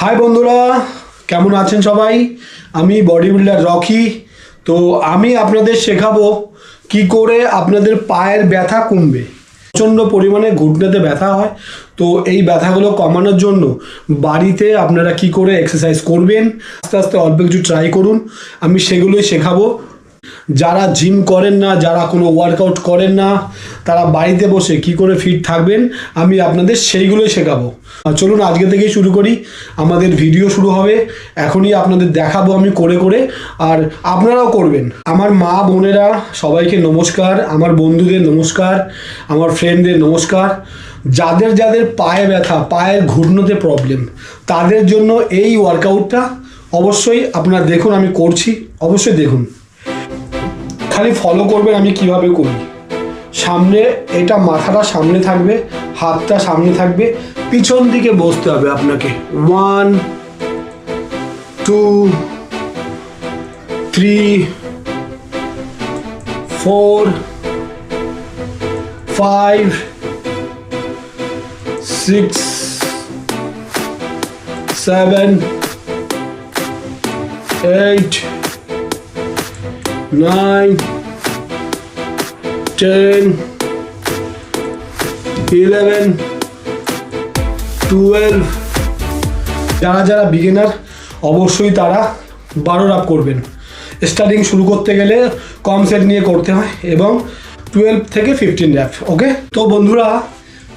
High বন্ধুরা, কেমন আছেন সবাই? আমি বডি বিল্ডার রকি। তো আমি আপনাদের শেখাবো কি করে আপনাদের পায়ের ব্যথা কমবে। প্রচণ্ড পরিমাণে ঘুটনেতে ব্যথা হয়, তো এই ব্যথাগুলো কমানোর জন্য বাড়িতে আপনারা কি করে এক্সারসাইজ করবেন, আস্তে আস্তে অল্প কিছু ট্রাই করুন, আমি সেগুলোই শেখাবো। যারা জিম করেন না, যারা কোনো ওয়ার্কআউট করেন না, তারা বাড়িতে বসে কি করে ফিট থাকবেন আমি আপনাদের সেইগুলোই শেখাবো। চলুন আজকে থেকেই শুরু করি, আমাদের ভিডিও শুরু হবে। এখনই আপনাদের দেখাবো আমি করে করে, আর আপনারাও করবেন। আমার মা বোনেরা সবাইকে নমস্কার, আমার বন্ধুদের নমস্কার, আমার ফ্রেন্ডদের নমস্কার। যাদের যাদের পায়ে ব্যথা, পায়ের ঘুটনোতে প্রবলেম, তাদের জন্য এই ওয়ার্কআউটটা অবশ্যই আপনারা দেখুন, আমি করছি, অবশ্যই দেখুন। খালি ফলো করবেন আমি কিভাবে করি। সামনে এটা, মাথাটা সামনে থাকবে, হাতটা সামনে থাকবে, পিছন দিকে বসতে হবে আপনাকে। 1 2 3 4 5 6 7 8 9 10 11 12। যারা যারা বিগিনার অবশ্যই তারা 12 রাপ করবেন। স্টার্টিং শুরু করতে গেলে কম সেট নিয়ে করতে হয়, এবং 12 থেকে 15 র্যাপ। ওকে, তো বন্ধুরা,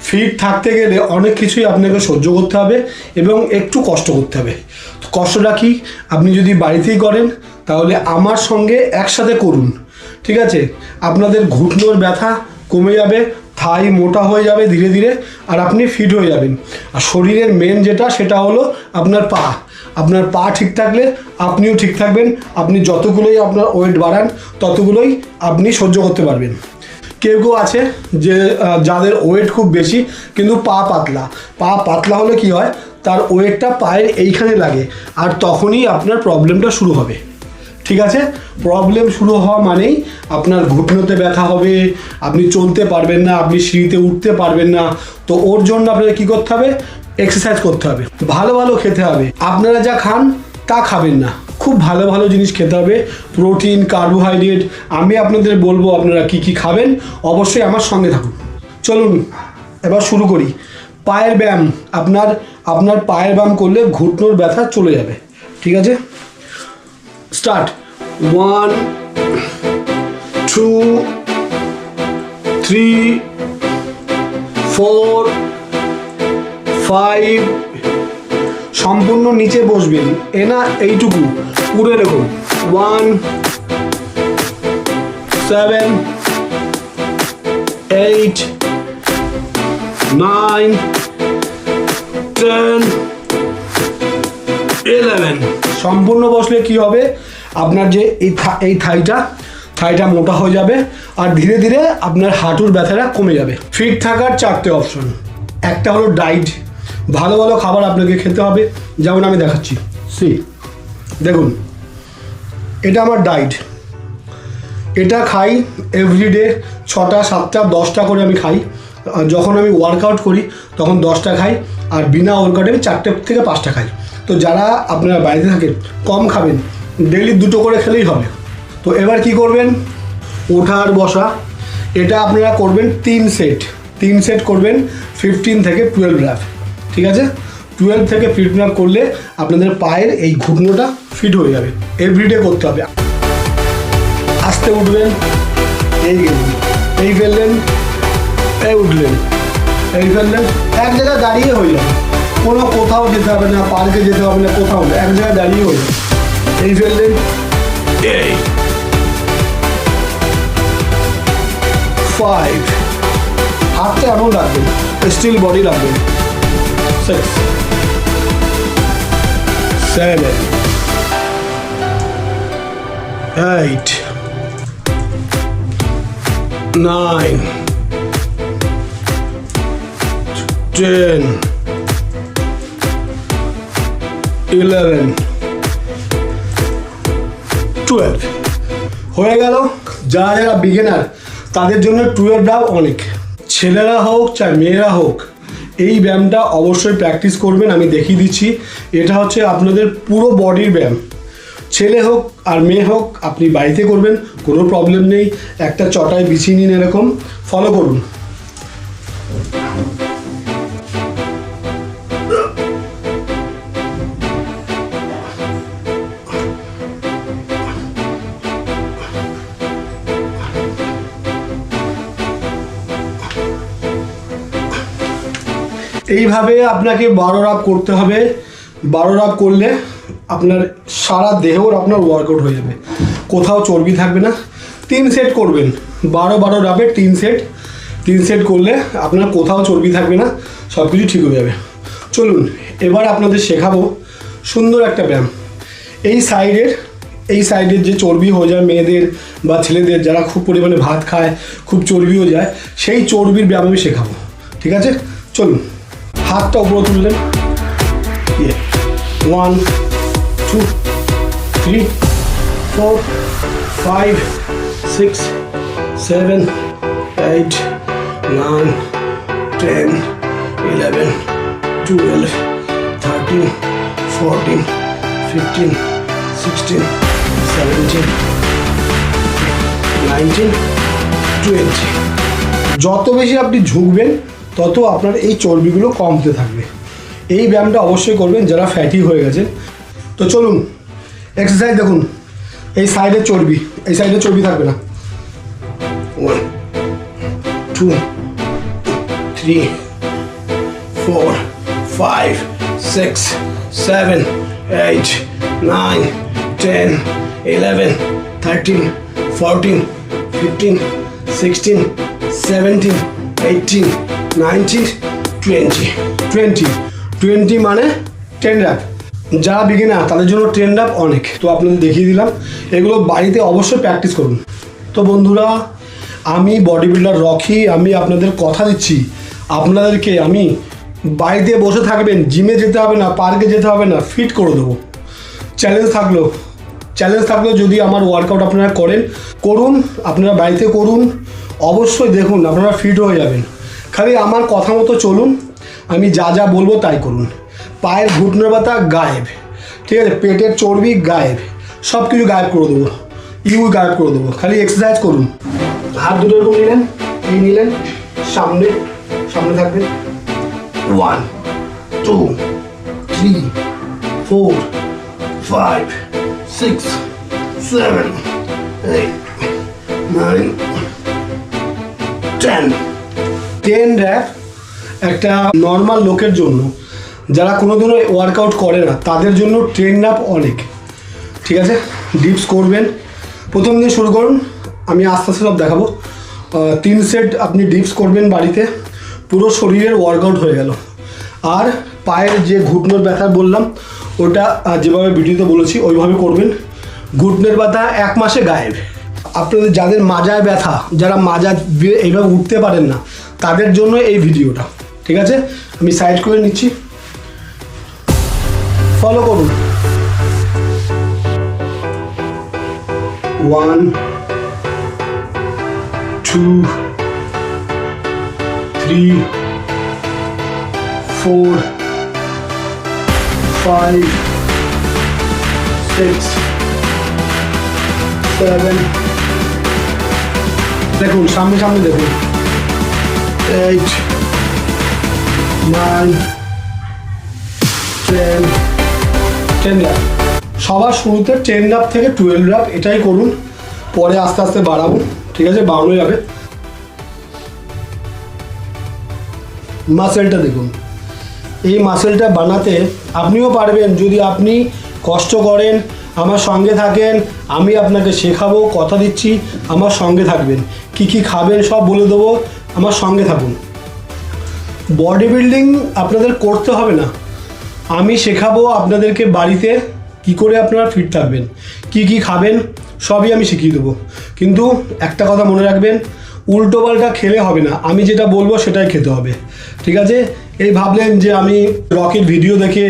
ফিট থাকতে গেলে অনেক কিছুই আপনাকে সহ্য করতে হবে এবং একটু কষ্ট করতে হবে। তো কষ্টটা কি, আপনি যদি বাড়িতেই করেন তাহলে আমার সঙ্গে একসাথে করুন, ঠিক আছে? আপনাদের ঘুটনোর ব্যথা কমে যাবে, থাই মোটা হয়ে যাবে ধীরে ধীরে, আর আপনি ফিট হয়ে যাবেন। আর শরীরের মেন যেটা, সেটা হলো আপনার পা। আপনার পা ঠিক থাকলে আপনিও ঠিক থাকবেন। আপনি যতগুলোই আপনার ওয়েট বাড়ান ততগুলোই আপনি সহ্য করতে পারবেন। কেউ কেউ আছে যে যাদের ওয়েট খুব বেশি কিন্তু পা পাতলা। পা পাতলা হলে কি হয়, তার ওয়েটটা পায়ের এইখানে লাগে, আর তখনই আপনার প্রবলেমটা শুরু হবে। ঠিক আছে, প্রবলেম শুরু হওয়া মানেই আপনার ঘুটনোতে ব্যথা হবে, আপনি চলতে পারবেন না, আপনি সিঁড়িতে উঠতে পারবেন না। তো ওর জন্য আপনাকে কী করতে হবে, এক্সারসাইজ করতে হবে, ভালো ভালো খেতে হবে। আপনারা যা খান তা খাবেন না, খুব ভালো ভালো জিনিস খেতে হবে, প্রোটিন, কার্বোহাইড্রেট। আমি আপনাদের বলবো আপনারা কি কি খাবেন, অবশ্যই আমার সঙ্গে থাকুন। চলুন এবার শুরু করি। পায়ের ব্যায়াম, আপনার পায়ের ব্যায়াম করলে ঘুটনোর ব্যথা চলে যাবে। ঠিক আছে, স্টার্ট। 1 2 3 4 5। সম্পূর্ণ নিচে বসবেন, এ না এইটুকু পুরো এরকম। 1 7 8 9 10 11। সম্পূর্ণ বসলে কি হবে, আপনার যে এই থাইটা মোটা হয়ে যাবে, আর ধীরে ধীরে আপনার হাঁটুর ব্যথাটা কমে যাবে। ফিট থাকার 4টে অপশন। একটা হলো ডায়েট, ভালো ভালো খাবার আপনাকে খেতে হবে, যেমন আমি দেখাচ্ছি। দেখুন, এটা আমার ডায়েট। এটা খাই এভরিডে 6টা 7টা 10টা করে আমি খাই। যখন আমি ওয়ার্কআউট করি তখন 10টা খাই, আর বিনা ওয়ার্কআউটে আমি 4টে থেকে 5টা খাই। তো যারা আপনারা বাড়িতে থাকেন কম খাবেন, ডেইলি 2টো করে খেলেই হবে। তো এবার কি করবেন, ওঠা আর বসা, এটা আপনারা করবেন 3 সেট করবেন, 15 থেকে 12 র্যাপ। ঠিক আছে, 12 থেকে 15 র্যাপ করলে আপনাদের পায়ের এই ঘুটনোটা ফিট হয়ে যাবে। এভরিডে করতে হবে। আস্তে উঠবেন, এই গেলেন, এই ফেললেন, এই উঠলেন, এই ফেললেন, এক জায়গায় দাঁড়িয়ে হয়ে যাবে। কোথাও যেতে হবে না, পার্কে যেতে হবে না, কোথাও না, এক জায়গায় দাঁড়িয়ে হয়ে যাবে। এই ফেললেন, এই 5। হাতটা এমন রাখবেন, স্টিল বডি রাখবেন। 6 7 8 9 10 11 12 হয়ে গেল। যারা যারা বিগিনার তাদের জন্য 12 অনেক। ছেলেরা হোক চাই মেয়েরা হোক, এই ব্যায়ামটা অবশ্যই প্র্যাকটিস করবেন। আমি দেখিয়ে দিচ্ছি, এটা হচ্ছে আপনাদের পুরো বডির ব্যায়াম। ছেলে হোক আর মেয়ে হোক, আপনি বাড়িতে করবেন, কোনো প্রবলেম নেই। একটা চটাই বিছিয়ে নিন, এরকম ফলো করুন। এইভাবে আপনাকে 12 রাপ করতে হবে। 12 রাপ করলে আপনার সারা দেহর আপনার ওয়ার্কআউট হয়ে যাবে, কোথাও চর্বি থাকবে না। 3 সেট করবেন, 12 রাপের 3 সেট। 3 সেট করলে আপনার কোথাও চর্বি থাকবে না, সব কিছু ঠিক হয়ে যাবে। চলুন এবার আপনাদের শেখাবো সুন্দর একটা ব্যায়াম। এই সাইডের যে চর্বি হয়ে যায় মেয়েদের বা ছেলেদের, যারা খুব পরিমাণে ভাত খায়, খুব চর্বি হয়ে যায়, সেই চর্বির ব্যায়াম আমি শেখাবো। ঠিক আছে, চলুন। হাতটা উপরে তুললেন, 1 2 3 4 5 6 7 8 9 10 11 12 13 14 15 16 17 19 20। যত বেশি আপনি ঝুঁকবেন তত আপনার এই চর্বিগুলো কমতে থাকবে। এই ব্যায়ামটা অবশ্যই করবেন যারা ফ্যাটি হয়ে গেছে। তো চলুন এক্সারসাইজ দেখুন। এই সাইডে চর্বি থাকবে না। 1 2 3 4 5 6 7 8 9 10 11 13 14 15 16 17 18 19 20 মানে 10 রাপ। যারা বিগিনার তাদের জন্য 10 রাপ অনেক। তো আপনাদের দেখিয়ে দিলাম, এগুলো বাড়িতে অবশ্যই প্র্যাকটিস করুন। তো বন্ধুরা, আমি বডি বিল্ডার রকি, আমি আপনাদের কথা দিচ্ছি, আপনাদেরকে আমি বাড়িতে বসে থাকবেন, জিমে যেতে হবে না, পার্কে যেতে হবে না, ফিট করে দেবো। চ্যালেঞ্জ থাকলো যদি আমার ওয়ার্কআউট আপনারা করুন, আপনারা বাড়িতে করুন, অবশ্যই দেখুন আপনারা ফিট হয়ে যাবেন। খালি আমার কথা মতো চলুন, আমি যা বলবো তাই করুন। পায়ের ঘুটনের ব্যথা গায়েব, ঠিক আছে, পেটের চর্বি গায়েব, সব কিছু গায়েব করে দেবো, গায়েব করে দেবো। খালি এক্সারসাইজ করুন। হাত দুটো এরকম নিলেন, সামনে থাকবেন। 1 2 3 4 5 6 7 8 9 10 র‍্যাপ একটা নর্মাল লোকের জন্য, যারা কোনোদিনও ওয়ার্কআউট করে না তাদের জন্য 10 র‍্যাপ অনেক। ঠিক আছে, ডিপস করবেন। প্রথম দিন শুরু করুন, আমি আস্তে আস্তে সব দেখাবো। 3 সেট আপনি ডিপস করবেন বাড়িতে, পুরো শরীরের ওয়ার্কআউট হয়ে গেল। আর পায়ের যে ঘুটনোর ব্যথা বললাম, ওটা যেভাবে ভিডিওতে বলেছি ওইভাবে করবেন। ঘুটনের ব্যথা 1 মাসে গায়েব। আপনাদের যাদের মাজায় ব্যথা, যারা মাজা এইভাবে উঠতে পারেন না, তাদের জন্য এই ভিডিওটা। ঠিক আছে, আমি সাইড করে নিচ্ছি, ফলো করুন। 1 2 3 4 5 6 7 দেখুন, সামনে দেখুন, 8 9 10 রাপ। সবার শুরুতে 10 রাপ থেকে 12 রাপ এটাই করুন, পরে আস্তে আস্তে বাড়াবো। ঠিক আছে, বাড়ানো যাবে। মাসেলটা দেখুন, এই মাসেলটা বানাতে আপনিও পারবেন যদি আপনি কষ্ট করেন, আমার সঙ্গে থাকেন। আমি আপনাকে শেখাবো, কথা দিচ্ছি, আমার সঙ্গে থাকবেন। কি খাবেন সব বলে দেবো, আমার সঙ্গে থাকুন। বডি বিল্ডিং আপনাদের করতে হবে না, আমি শেখাবো আপনাদেরকে বাড়িতে কি করে আপনারা ফিট থাকবেন, কি খাবেন সবই আমি শিখিয়ে দেবো। কিন্তু একটা কথা মনে রাখবেন, উল্টোপাল্টা খেলে হবে না, আমি যেটা বলবো সেটাই খেতে হবে। ঠিক আছে, এই ভাবলেন যে আমি রকির ভিডিও দেখে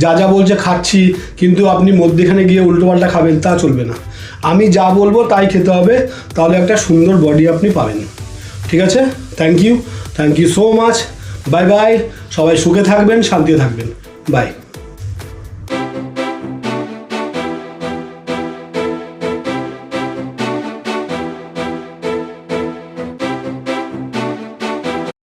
যা বলছে খাচ্ছি, কিন্তু আপনি মধ্যেখানে গিয়ে উল্টোপাল্টা খাবেন, তা চলবে না। আমি যা বলবো তাই খেতে হবে, তাহলে একটা সুন্দর বডি আপনি পাবেন। ঠিক আছে, thank you so much, bye bye. সবাই সুখে থাকবেন, শান্তিতে থাকবেন। বাই।